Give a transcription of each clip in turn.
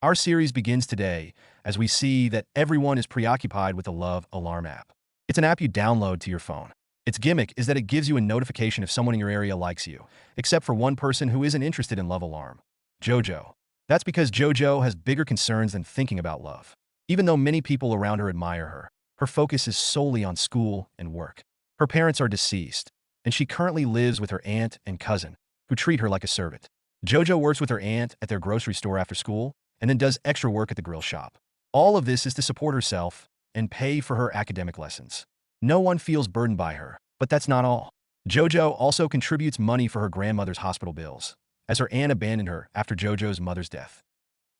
Our series begins today as we see that everyone is preoccupied with the Love Alarm app. It's an app you download to your phone. Its gimmick is that it gives you a notification if someone in your area likes you, except for one person who isn't interested in Love Alarm, JoJo. That's because JoJo has bigger concerns than thinking about love. Even though many people around her admire her, her focus is solely on school and work. Her parents are deceased, and she currently lives with her aunt and cousin, who treat her like a servant. JoJo works with her aunt at their grocery store after school, and then does extra work at the grill shop. All of this is to support herself and pay for her academic lessons. No one feels burdened by her, but that's not all. JoJo also contributes money for her grandmother's hospital bills, as her aunt abandoned her after JoJo's mother's death.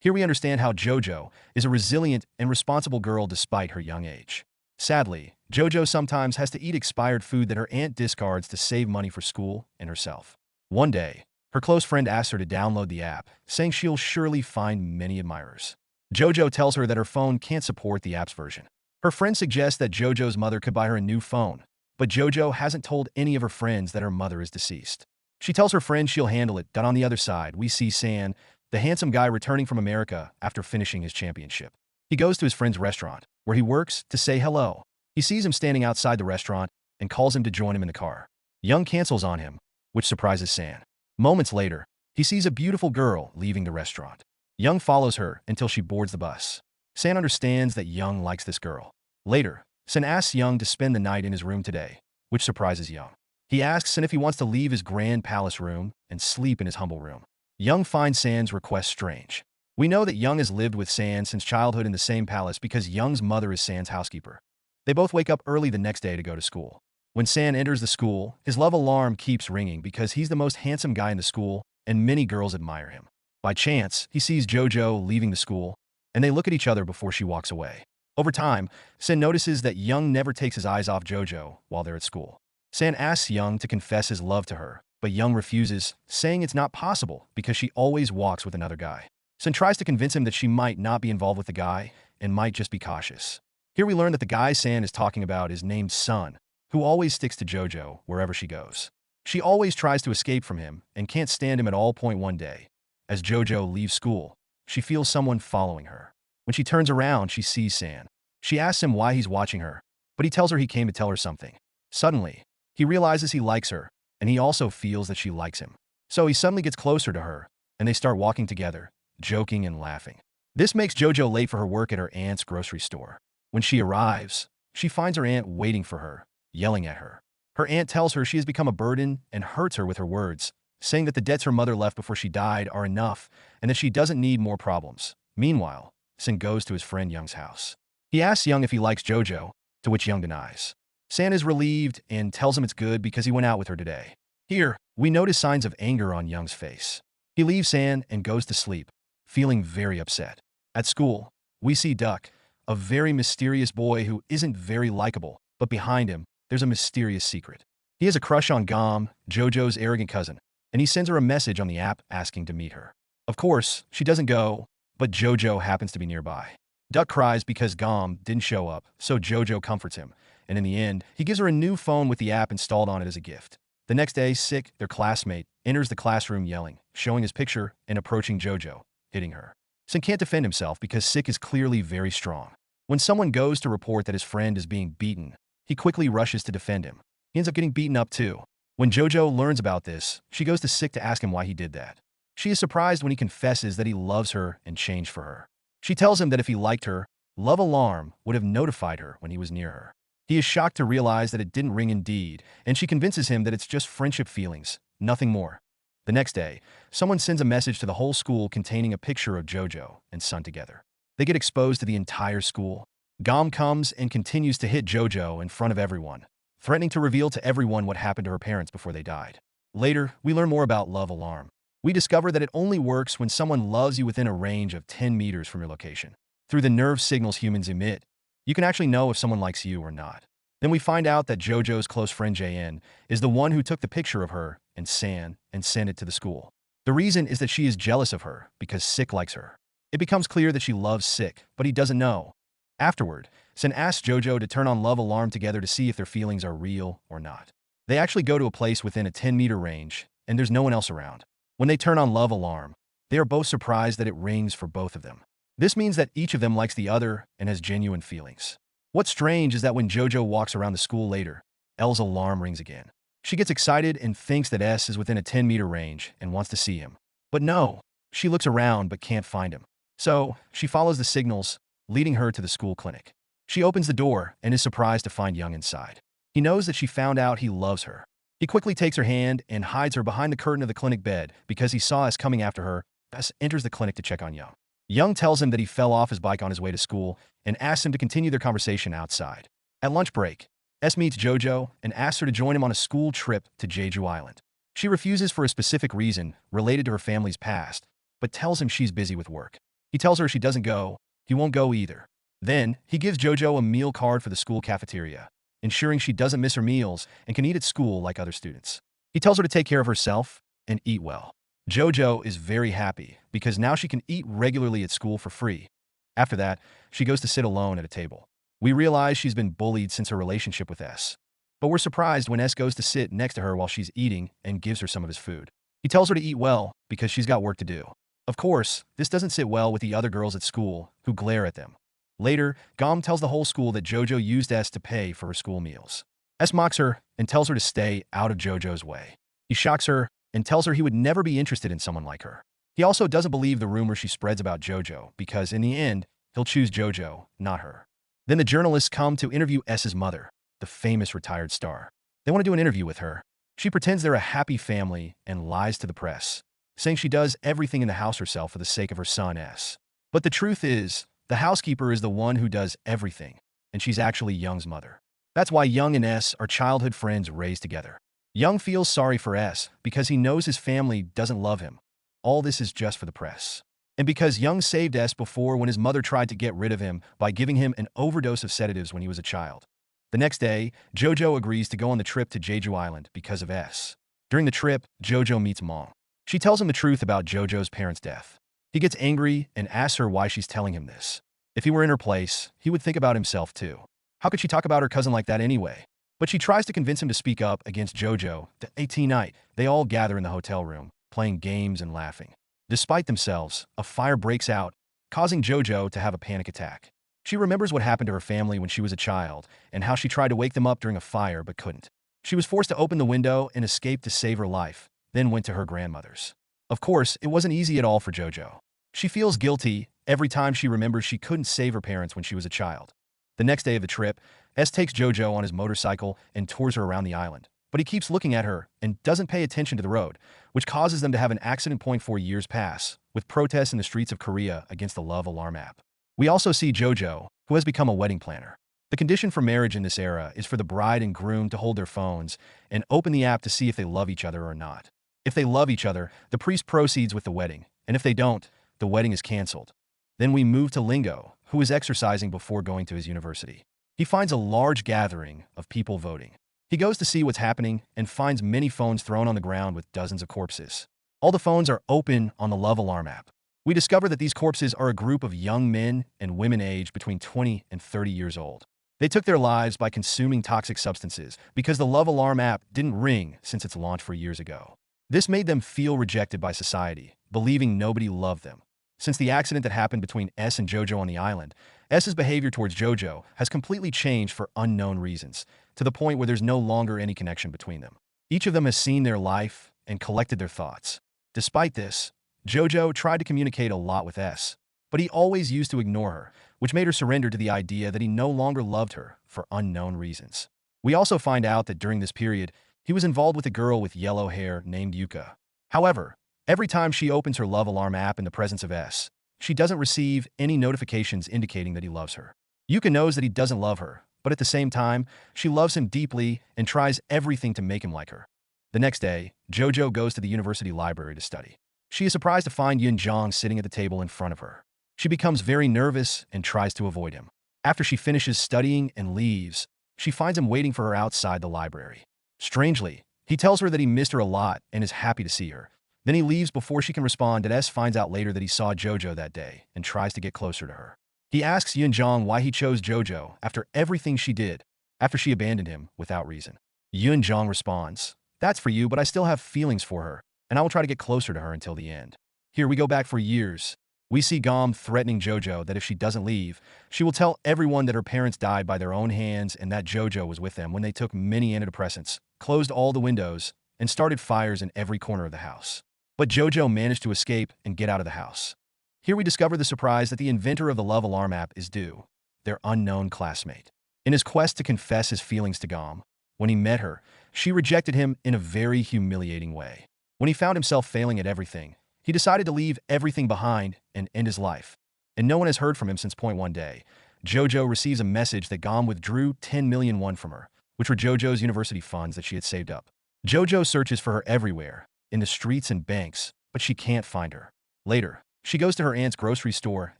Here we understand how JoJo is a resilient and responsible girl despite her young age. Sadly, JoJo sometimes has to eat expired food that her aunt discards to save money for school and herself. One day, her close friend asks her to download the app, saying she'll surely find many admirers. JoJo tells her that her phone can't support the app's version. Her friend suggests that JoJo's mother could buy her a new phone, but JoJo hasn't told any of her friends that her mother is deceased. She tells her friend she'll handle it. On the other side, we see San, the handsome guy returning from America after finishing his championship. He goes to his friend's restaurant, where he works, to say hello. He sees him standing outside the restaurant and calls him to join him in the car. Young cancels on him, which surprises San. Moments later, he sees a beautiful girl leaving the restaurant. Young follows her until she boards the bus. San understands that Young likes this girl. Later, San asks Young to spend the night in his room today, which surprises Young. He asks San if he wants to leave his grand palace room and sleep in his humble room. Young finds San's request strange. We know that Young has lived with San since childhood in the same palace because Young's mother is San's housekeeper. They both wake up early the next day to go to school. When San enters the school, his love alarm keeps ringing because he's the most handsome guy in the school and many girls admire him. By chance, he sees JoJo leaving the school, and they look at each other before she walks away. Over time, San notices that Young never takes his eyes off JoJo while they're at school. San asks Young to confess his love to her, but Young refuses, saying it's not possible because she always walks with another guy. San tries to convince him that she might not be involved with the guy and might just be cautious. Here we learn that the guy San is talking about is named Sun, who always sticks to JoJo wherever she goes. She always tries to escape from him and can't stand him at all. One day, as JoJo leaves school, she feels someone following her. When she turns around, she sees San. She asks him why he's watching her, but he tells her he came to tell her something. Suddenly, he realizes he likes her, and he also feels that she likes him. So he suddenly gets closer to her, and they start walking together, joking and laughing. This makes JoJo late for her work at her aunt's grocery store. When she arrives, she finds her aunt waiting for her, yelling at her. Her aunt tells her she has become a burden and hurts her with her words, saying that the debts her mother left before she died are enough and that she doesn't need more problems. Meanwhile, San goes to his friend Young's house. He asks Young if he likes JoJo, to which Young denies. San is relieved and tells him it's good because he went out with her today. Here, we notice signs of anger on Young's face. He leaves San and goes to sleep, feeling very upset. At school, we see Duck, a very mysterious boy who isn't very likable, but behind him, there's a mysterious secret. He has a crush on Gom, JoJo's arrogant cousin, and he sends her a message on the app asking to meet her. Of course, she doesn't go, but JoJo happens to be nearby. Duck cries because Gom didn't show up, so JoJo comforts him, and in the end, he gives her a new phone with the app installed on it as a gift. The next day, Sick, their classmate, enters the classroom yelling, showing his picture, and approaching JoJo, hitting her. Sin can't defend himself because Sick is clearly very strong. When someone goes to report that his friend is being beaten, he quickly rushes to defend him. He ends up getting beaten up too. When JoJo learns about this, she goes to Sick to ask him why he did that. She is surprised when he confesses that he loves her and changed for her. She tells him that if he liked her, Love Alarm would have notified her when he was near her. He is shocked to realize that it didn't ring indeed, and she convinces him that it's just friendship feelings, nothing more. The next day, someone sends a message to the whole school containing a picture of JoJo and Sun together. They get exposed to the entire school. Gom comes and continues to hit JoJo in front of everyone, threatening to reveal to everyone what happened to her parents before they died. Later, we learn more about Love Alarm. We discover that it only works when someone loves you within a range of 10 meters from your location. Through the nerve signals humans emit, you can actually know if someone likes you or not. Then we find out that JoJo's close friend JN is the one who took the picture of her and San and sent it to the school. The reason is that she is jealous of her because Sick likes her. It becomes clear that she loves Sick, but he doesn't know. Afterward, San asks JoJo to turn on Love Alarm together to see if their feelings are real or not. They actually go to a place within a 10-meter range, and there's no one else around. When they turn on Love Alarm, they are both surprised that it rings for both of them. This means that each of them likes the other and has genuine feelings. What's strange is that when Jojo walks around the school later, Elle's alarm rings again. She gets excited and thinks that S is within a 10-meter range and wants to see him. But no, she looks around but can't find him. So, she follows the signals, leading her to the school clinic. She opens the door and is surprised to find Young inside. He knows that she found out he loves her. He quickly takes her hand and hides her behind the curtain of the clinic bed because he saw S coming after her. S enters the clinic to check on Young. Young tells him that he fell off his bike on his way to school and asks him to continue their conversation outside. At lunch break, S meets Jojo and asks her to join him on a school trip to Jeju Island. She refuses for a specific reason related to her family's past, but tells him she's busy with work. He tells her if she doesn't go, he won't go either. Then, he gives Jojo a meal card for the school cafeteria, ensuring she doesn't miss her meals and can eat at school like other students. He tells her to take care of herself and eat well. Jojo is very happy because now she can eat regularly at school for free. After that, she goes to sit alone at a table. We realize she's been bullied since her relationship with S. But we're surprised when S goes to sit next to her while she's eating and gives her some of his food. He tells her to eat well because she's got work to do. Of course, this doesn't sit well with the other girls at school who glare at them. Later, Gom tells the whole school that Jojo used S to pay for her school meals. S mocks her and tells her to stay out of Jojo's way. He shocks her and tells her he would never be interested in someone like her. He also doesn't believe the rumor she spreads about Jojo because, in the end, he'll choose Jojo, not her. Then the journalists come to interview S's mother, the famous retired star. They want to do an interview with her. She pretends they're a happy family and lies to the press, saying she does everything in the house herself for the sake of her son S. But the truth is, the housekeeper is the one who does everything, and she's actually Young's mother. That's why Young and S are childhood friends raised together. Young feels sorry for S because he knows his family doesn't love him. All this is just for the press. And because Young saved S before when his mother tried to get rid of him by giving him an overdose of sedatives when he was a child. The next day, Jojo agrees to go on the trip to Jeju Island because of S. During the trip, Jojo meets Mong. She tells him the truth about Jojo's parents' death. He gets angry and asks her why she's telling him this. If he were in her place, he would think about himself too. How could she talk about her cousin like that anyway? But she tries to convince him to speak up against Jojo. The 18th night, they all gather in the hotel room, playing games and laughing. Despite themselves, a fire breaks out, causing Jojo to have a panic attack. She remembers what happened to her family when she was a child and how she tried to wake them up during a fire but couldn't. She was forced to open the window and escape to save her life, then went to her grandmother's. Of course, it wasn't easy at all for Jojo. She feels guilty every time she remembers she couldn't save her parents when she was a child. The next day of the trip, S takes Jojo on his motorcycle and tours her around the island. But he keeps looking at her and doesn't pay attention to the road, which causes them to have an accident. 4 years pass, with protests in the streets of Korea against the Love Alarm app. We also see Jojo, who has become a wedding planner. The condition for marriage in this era is for the bride and groom to hold their phones and open the app to see if they love each other or not. If they love each other, the priest proceeds with the wedding, and if they don't, the wedding is canceled. Then we move to Lingo, who is exercising before going to his university. He finds a large gathering of people voting. He goes to see what's happening and finds many phones thrown on the ground with dozens of corpses. All the phones are open on the Love Alarm app. We discover that these corpses are a group of young men and women aged between 20 and 30 years old. They took their lives by consuming toxic substances because the Love Alarm app didn't ring since its launch 4 years ago. This made them feel rejected by society, believing nobody loved them. Since the accident that happened between S and Jojo on the island, S's behavior towards Jojo has completely changed for unknown reasons, to the point where there's no longer any connection between them. Each of them has seen their life and collected their thoughts. Despite this, Jojo tried to communicate a lot with S, but he always used to ignore her, which made her surrender to the idea that he no longer loved her for unknown reasons. We also find out that during this period, he was involved with a girl with yellow hair named Yuka. However, every time she opens her Love Alarm app in the presence of S, she doesn't receive any notifications indicating that he loves her. Yuka knows that he doesn't love her, but at the same time, she loves him deeply and tries everything to make him like her. The next day, Jojo goes to the university library to study. She is surprised to find Yun Jong sitting at the table in front of her. She becomes very nervous and tries to avoid him. After she finishes studying and leaves, she finds him waiting for her outside the library. Strangely, he tells her that he missed her a lot and is happy to see her. Then he leaves before she can respond, and S finds out later that he saw Jojo that day and tries to get closer to her. He asks Yun Jong why he chose Jojo after everything she did, after she abandoned him without reason. Yun Jong responds, "That's for you, but I still have feelings for her, and I will try to get closer to her until the end." Here we go back 4 years. We see Gom threatening Jojo that if she doesn't leave, she will tell everyone that her parents died by their own hands and that Jojo was with them when they took many antidepressants, closed all the windows, and started fires in every corner of the house. But Jojo managed to escape and get out of the house. Here we discover the surprise that the inventor of the Love Alarm app is Du, their unknown classmate. In his quest to confess his feelings to Gom, when he met her, she rejected him in a very humiliating way. When he found himself failing at everything, he decided to leave everything behind and end his life. And no one has heard from him since point one day. Jojo receives a message that Gom withdrew 10 million won from her, which were Jojo's university funds that she had saved up. Jojo searches for her everywhere, in the streets and banks, but she can't find her. Later, she goes to her aunt's grocery store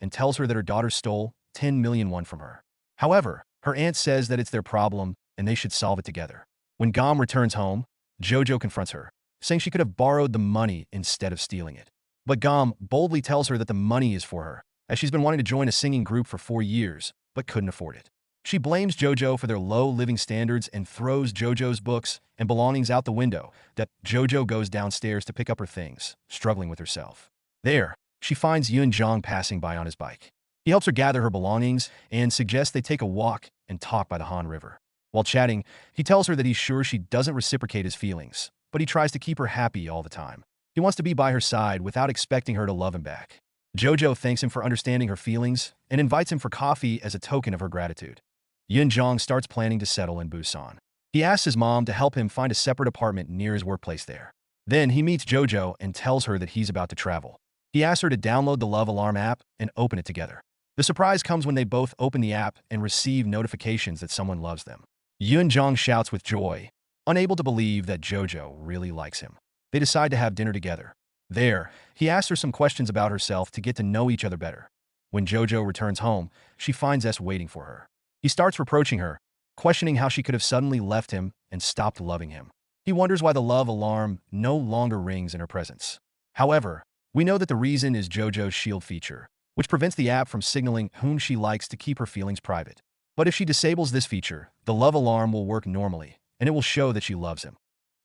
and tells her that her daughter stole 10 million won from her. However, her aunt says that it's their problem and they should solve it together. When Gom returns home, Jojo confronts her, saying she could have borrowed the money instead of stealing it. But Gom boldly tells her that the money is for her, as she's been wanting to join a singing group for 4 years, but couldn't afford it. She blames Jojo for their low living standards and throws Jojo's books and belongings out the window. That Jojo goes downstairs to pick up her things, struggling with herself. There, she finds Yun Jong passing by on his bike. He helps her gather her belongings and suggests they take a walk and talk by the Han River. While chatting, he tells her that he's sure she doesn't reciprocate his feelings, but he tries to keep her happy all the time. He wants to be by her side without expecting her to love him back. Jojo thanks him for understanding her feelings and invites him for coffee as a token of her gratitude. Yun Jong starts planning to settle in Busan. He asks his mom to help him find a separate apartment near his workplace there. Then he meets Jojo and tells her that he's about to travel. He asks her to download the Love Alarm app and open it together. The surprise comes when they both open the app and receive notifications that someone loves them. Yun Jong shouts with joy, unable to believe that Jojo really likes him. They decide to have dinner together. There, he asks her some questions about herself to get to know each other better. When Jojo returns home, she finds S waiting for her. He starts reproaching her, questioning how she could have suddenly left him and stopped loving him. He wonders why the love alarm no longer rings in her presence. However, we know that the reason is Jojo's shield feature, which prevents the app from signaling whom she likes to keep her feelings private. But if she disables this feature, the love alarm will work normally, and it will show that she loves him.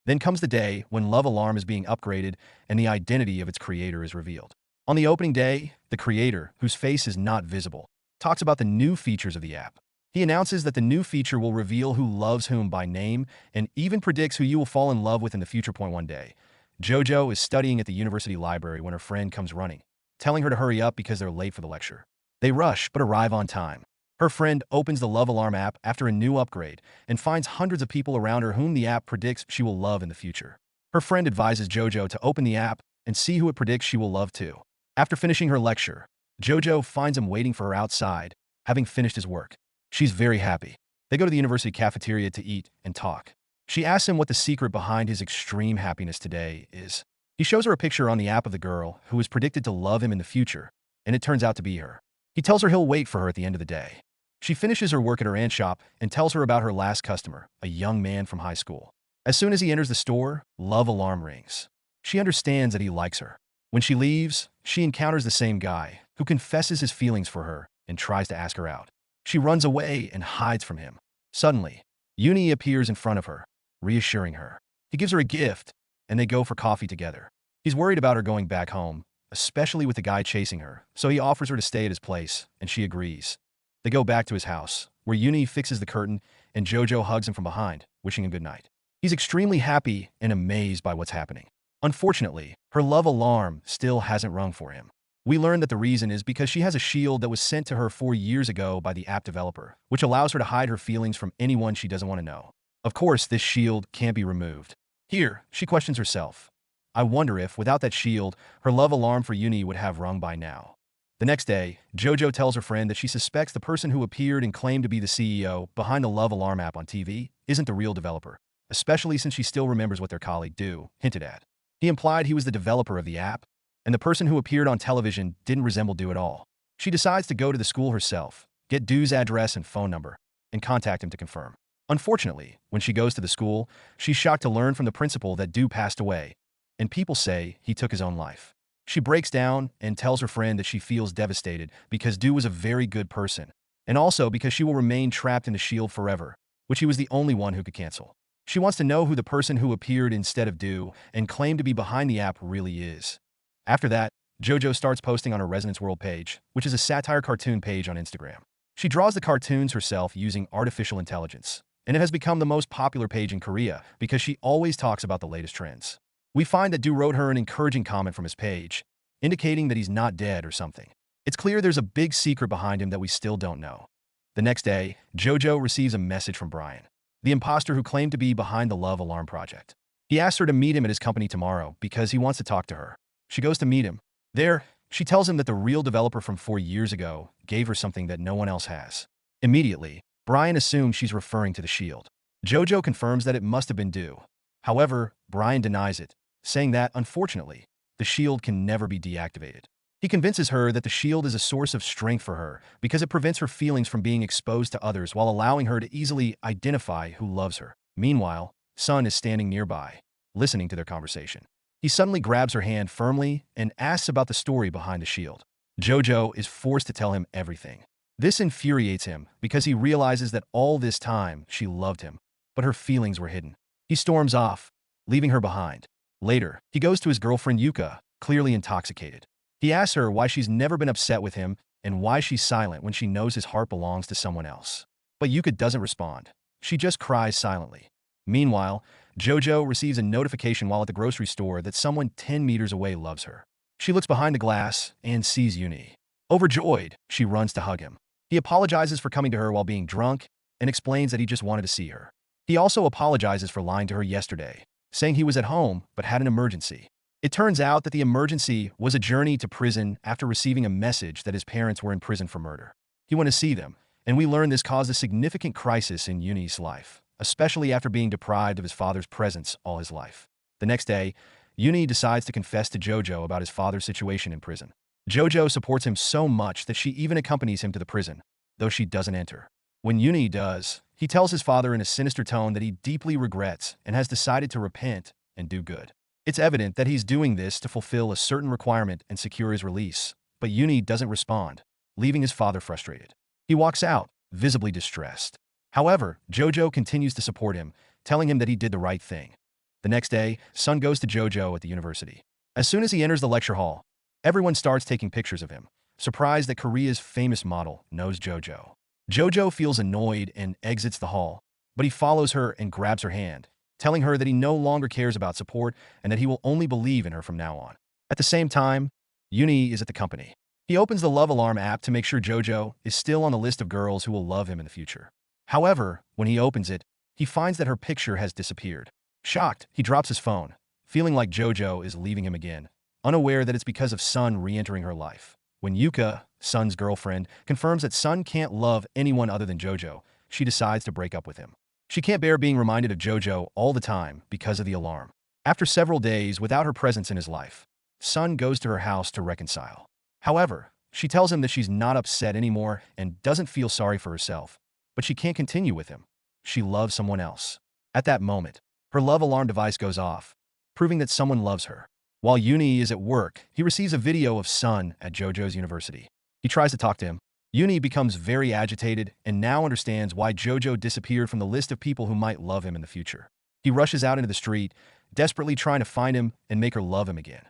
Then comes the day when Love Alarm is being upgraded and the identity of its creator is revealed. On the opening day, the creator, whose face is not visible, talks about the new features of the app. He announces that the new feature will reveal who loves whom by name and even predicts who you will fall in love with in the future. One day, Jojo is studying at the university library when her friend comes running, telling her to hurry up because they're late for the lecture. They rush but arrive on time. Her friend opens the Love Alarm app after a new upgrade and finds hundreds of people around her whom the app predicts she will love in the future. Her friend advises Jojo to open the app and see who it predicts she will love too. After finishing her lecture, Jojo finds him waiting for her outside, having finished his work. She's very happy. They go to the university cafeteria to eat and talk. She asks him what the secret behind his extreme happiness today is. He shows her a picture on the app of the girl who is predicted to love him in the future, and it turns out to be her. He tells her he'll wait for her at the end of the day. She finishes her work at her aunt's shop and tells her about her last customer, a young man from high school. As soon as he enters the store, Love Alarm rings. She understands that he likes her. When she leaves, she encounters the same guy, who confesses his feelings for her and tries to ask her out. She runs away and hides from him. Suddenly, Uni appears in front of her, reassuring her. He gives her a gift, and they go for coffee together. He's worried about her going back home, especially with the guy chasing her, so he offers her to stay at his place, and she agrees. They go back to his house, where Uni fixes the curtain and Jojo hugs him from behind, wishing him good night. He's extremely happy and amazed by what's happening. Unfortunately, her love alarm still hasn't rung for him. We learn that the reason is because she has a shield that was sent to her 4 years ago by the app developer, which allows her to hide her feelings from anyone she doesn't want to know. Of course, this shield can't be removed. Here, she questions herself. I wonder if, without that shield, her love alarm for Uni would have rung by now. The next day, Jojo tells her friend that she suspects the person who appeared and claimed to be the CEO behind the Love Alarm app on TV isn't the real developer, especially since she still remembers what their colleague Du hinted at. He implied he was the developer of the app, and the person who appeared on television didn't resemble Du at all. She decides to go to the school herself, get Du's address and phone number, and contact him to confirm. Unfortunately, when she goes to the school, she's shocked to learn from the principal that Du passed away, and people say he took his own life. She breaks down and tells her friend that she feels devastated because Du was a very good person, and also because she will remain trapped in the shield forever, which he was the only one who could cancel. She wants to know who the person who appeared instead of Du and claimed to be behind the app really is. After that, JoJo starts posting on her Resonance World page, which is a satire cartoon page on Instagram. She draws the cartoons herself using artificial intelligence, and it has become the most popular page in Korea because she always talks about the latest trends. We find that Do wrote her an encouraging comment from his page, indicating that he's not dead or something. It's clear there's a big secret behind him that we still don't know. The next day, JoJo receives a message from Brian, the imposter who claimed to be behind the Love Alarm project. He asks her to meet him at his company tomorrow because he wants to talk to her. She goes to meet him. There, she tells him that the real developer from 4 years ago gave her something that no one else has. Immediately, Brian assumes she's referring to the shield. JoJo confirms that it must have been Do. However, Brian denies it, saying that, unfortunately, the shield can never be deactivated. He convinces her that the shield is a source of strength for her because it prevents her feelings from being exposed to others while allowing her to easily identify who loves her. Meanwhile, Sun is standing nearby, listening to their conversation. He suddenly grabs her hand firmly and asks about the story behind the shield. JoJo is forced to tell him everything. This infuriates him because he realizes that all this time she loved him, but her feelings were hidden. He storms off, leaving her behind. Later, he goes to his girlfriend Yuka, clearly intoxicated. He asks her why she's never been upset with him and why she's silent when she knows his heart belongs to someone else. But Yuka doesn't respond. She just cries silently. Meanwhile, JoJo receives a notification while at the grocery store that someone 10 meters away loves her. She looks behind the glass and sees Uni. Overjoyed, she runs to hug him. He apologizes for coming to her while being drunk and explains that he just wanted to see her. He also apologizes for lying to her yesterday, saying he was at home but had an emergency. It turns out that the emergency was a journey to prison after receiving a message that his parents were in prison for murder. He went to see them, and we learn this caused a significant crisis in Uni's life, especially after being deprived of his father's presence all his life. The next day, Uni decides to confess to JoJo about his father's situation in prison. JoJo supports him so much that she even accompanies him to the prison, though she doesn't enter. When Uni does, he tells his father in a sinister tone that he deeply regrets and has decided to repent and do good. It's evident that he's doing this to fulfill a certain requirement and secure his release, but Uni doesn't respond, leaving his father frustrated. He walks out, visibly distressed. However, JoJo continues to support him, telling him that he did the right thing. The next day, Sun goes to JoJo at the university. As soon as he enters the lecture hall, everyone starts taking pictures of him, surprised that Korea's famous model knows JoJo. JoJo feels annoyed and exits the hall, but he follows her and grabs her hand, telling her that he no longer cares about support and that he will only believe in her from now on. At the same time, Uni is at the company. He opens the Love Alarm app to make sure JoJo is still on the list of girls who will love him in the future. However, when he opens it, he finds that her picture has disappeared. Shocked, he drops his phone, feeling like JoJo is leaving him again, unaware that it's because of Sun re-entering her life. When Yuka, Sun's girlfriend, confirms that Sun can't love anyone other than JoJo, she decides to break up with him. She can't bear being reminded of JoJo all the time because of the alarm. After several days without her presence in his life, Sun goes to her house to reconcile. However, she tells him that she's not upset anymore and doesn't feel sorry for herself, but she can't continue with him. She loves someone else. At that moment, her love alarm device goes off, proving that someone loves her. While Uni is at work, he receives a video of Sun at JoJo's university. He tries to talk to him. Uni becomes very agitated and now understands why JoJo disappeared from the list of people who might love him in the future. He rushes out into the street, desperately trying to find him and make her love him again.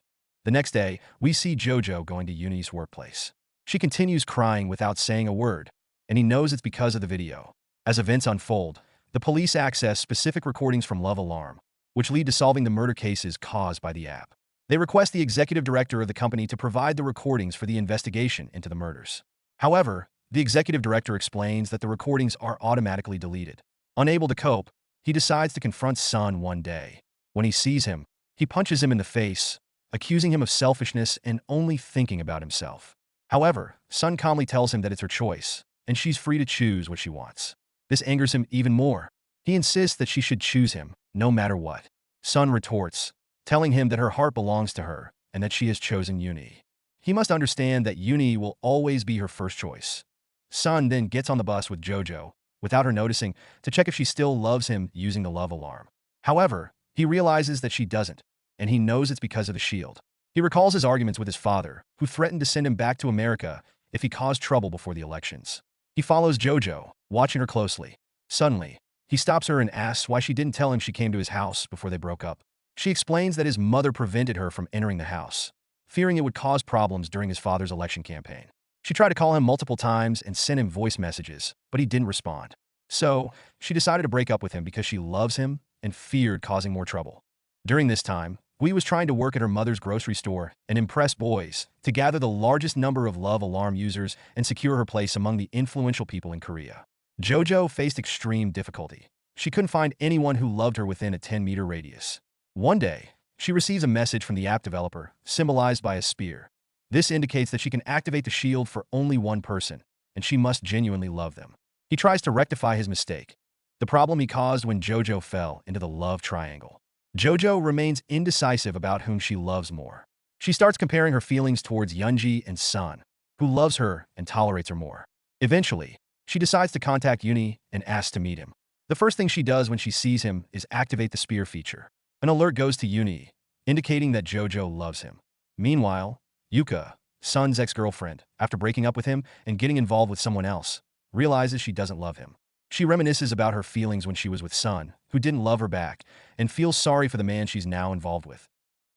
The next day, we see JoJo going to Uni's workplace. She continues crying without saying a word, and he knows it's because of the video. As events unfold, the police access specific recordings from Love Alarm, which lead to solving the murder cases caused by the app. They request the executive director of the company to provide the recordings for the investigation into the murders. However, the executive director explains that the recordings are automatically deleted. Unable to cope, he decides to confront Sun one day. When he sees him, he punches him in the face, accusing him of selfishness and only thinking about himself. However, Sun calmly tells him that it's her choice, and she's free to choose what she wants. This angers him even more. He insists that she should choose him, no matter what. Sun retorts, telling him that her heart belongs to her and that she has chosen Uni. He must understand that Uni will always be her first choice. Sun then gets on the bus with JoJo, without her noticing, to check if she still loves him using the love alarm. However, he realizes that she doesn't, and he knows it's because of the shield. He recalls his arguments with his father, who threatened to send him back to America if he caused trouble before the elections. He follows JoJo, watching her closely. Suddenly, he stops her and asks why she didn't tell him she came to his house before they broke up. She explains that his mother prevented her from entering the house. fearing it would cause problems during his father's election campaign. She tried to call him multiple times and sent him voice messages, but he didn't respond. So, she decided to break up with him because she loves him and feared causing more trouble. During this time, Gui was trying to work at her mother's grocery store and impress boys to gather the largest number of Love Alarm users and secure her place among the influential people in Korea. JoJo faced extreme difficulty. She couldn't find anyone who loved her within a 10-meter radius. One day, she receives a message from the app developer, symbolized by a spear. This indicates that she can activate the shield for only one person, and she must genuinely love them. He tries to rectify his mistake, the problem he caused when JoJo fell into the love triangle. JoJo remains indecisive about whom she loves more. She starts comparing her feelings towards Yoonji and Sun, who loves her and tolerates her more. Eventually, she decides to contact Yoonhee and asks to meet him. The first thing she does when she sees him is activate the spear feature. An alert goes to Yoonhee, indicating that JoJo loves him. Meanwhile, Yuka, Sun's ex-girlfriend, after breaking up with him and getting involved with someone else, realizes she doesn't love him. She reminisces about her feelings when she was with Sun, who didn't love her back, and feels sorry for the man she's now involved with.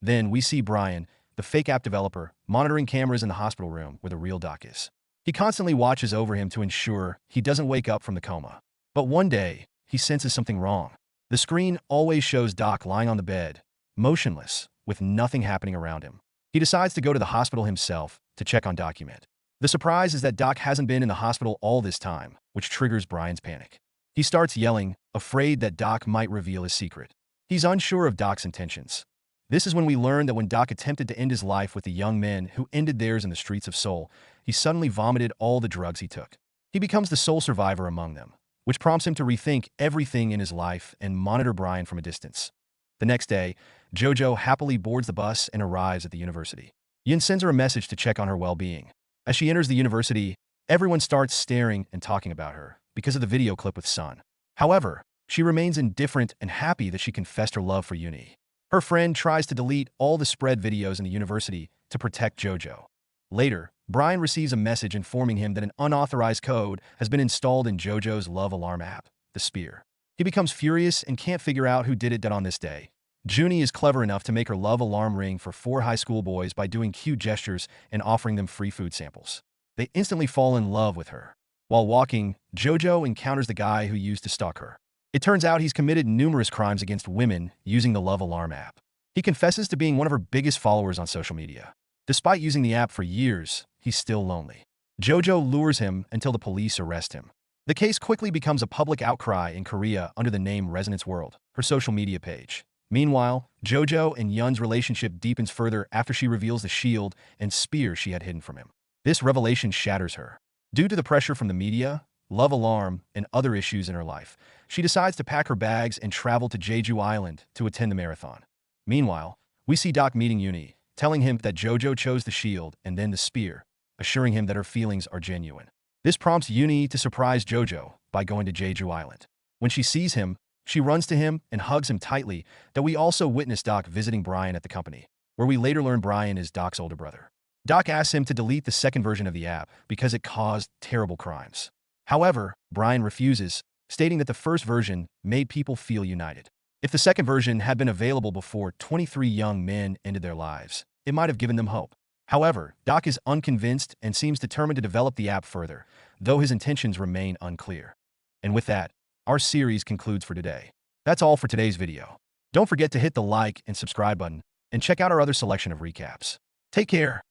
Then we see Brian, the fake app developer, monitoring cameras in the hospital room where the real Doc is. He constantly watches over him to ensure he doesn't wake up from the coma. But one day, he senses something wrong. The screen always shows Doc lying on the bed, motionless, with nothing happening around him. He decides to go to the hospital himself to check on Document. The surprise is that Doc hasn't been in the hospital all this time, which triggers Brian's panic. He starts yelling, afraid that Doc might reveal his secret. He's unsure of Doc's intentions. This is when we learn that when Doc attempted to end his life with the young men who ended theirs in the streets of Seoul, he suddenly vomited all the drugs he took. He becomes the sole survivor among them, which prompts him to rethink everything in his life and monitor Brian from a distance. The next day, JoJo happily boards the bus and arrives at the university. Yin sends her a message to check on her well-being. As she enters the university, everyone starts staring and talking about her because of the video clip with Sun. However, she remains indifferent and happy that she confessed her love for Yoonhee. Her friend tries to delete all the spread videos in the university to protect JoJo. Later, Brian receives a message informing him that an unauthorized code has been installed in JoJo's Love Alarm app, the Spear. He becomes furious and can't figure out who did it on this day. Yoonhee is clever enough to make her love alarm ring for 4 high school boys by doing cute gestures and offering them free food samples. They instantly fall in love with her. While walking, JoJo encounters the guy who used to stalk her. It turns out he's committed numerous crimes against women using the Love Alarm app. He confesses to being one of her biggest followers on social media. Despite using the app for years, he's still lonely. JoJo lures him until the police arrest him. The case quickly becomes a public outcry in Korea under the name Resonance World, her social media page. Meanwhile, JoJo and Yun's relationship deepens further after she reveals the shield and spear she had hidden from him. This revelation shatters her. Due to the pressure from the media, Love Alarm, and other issues in her life, she decides to pack her bags and travel to Jeju Island to attend the marathon. Meanwhile, we see Doc meeting Yoonhee, telling him that JoJo chose the shield and then the spear, assuring him that her feelings are genuine. This prompts Yoonhee to surprise JoJo by going to Jeju Island. When she sees him, she runs to him and hugs him tightly, that we also witness Doc visiting Brian at the company, where we later learn Brian is Doc's older brother. Doc asks him to delete the second version of the app because it caused terrible crimes. However, Brian refuses, stating that the first version made people feel united. If the second version had been available before 23 young men ended their lives, it might have given them hope. However, Doc is unconvinced and seems determined to develop the app further, though his intentions remain unclear. And with that, our series concludes for today. That's all for today's video. Don't forget to hit the like and subscribe button, and check out our other selection of recaps. Take care.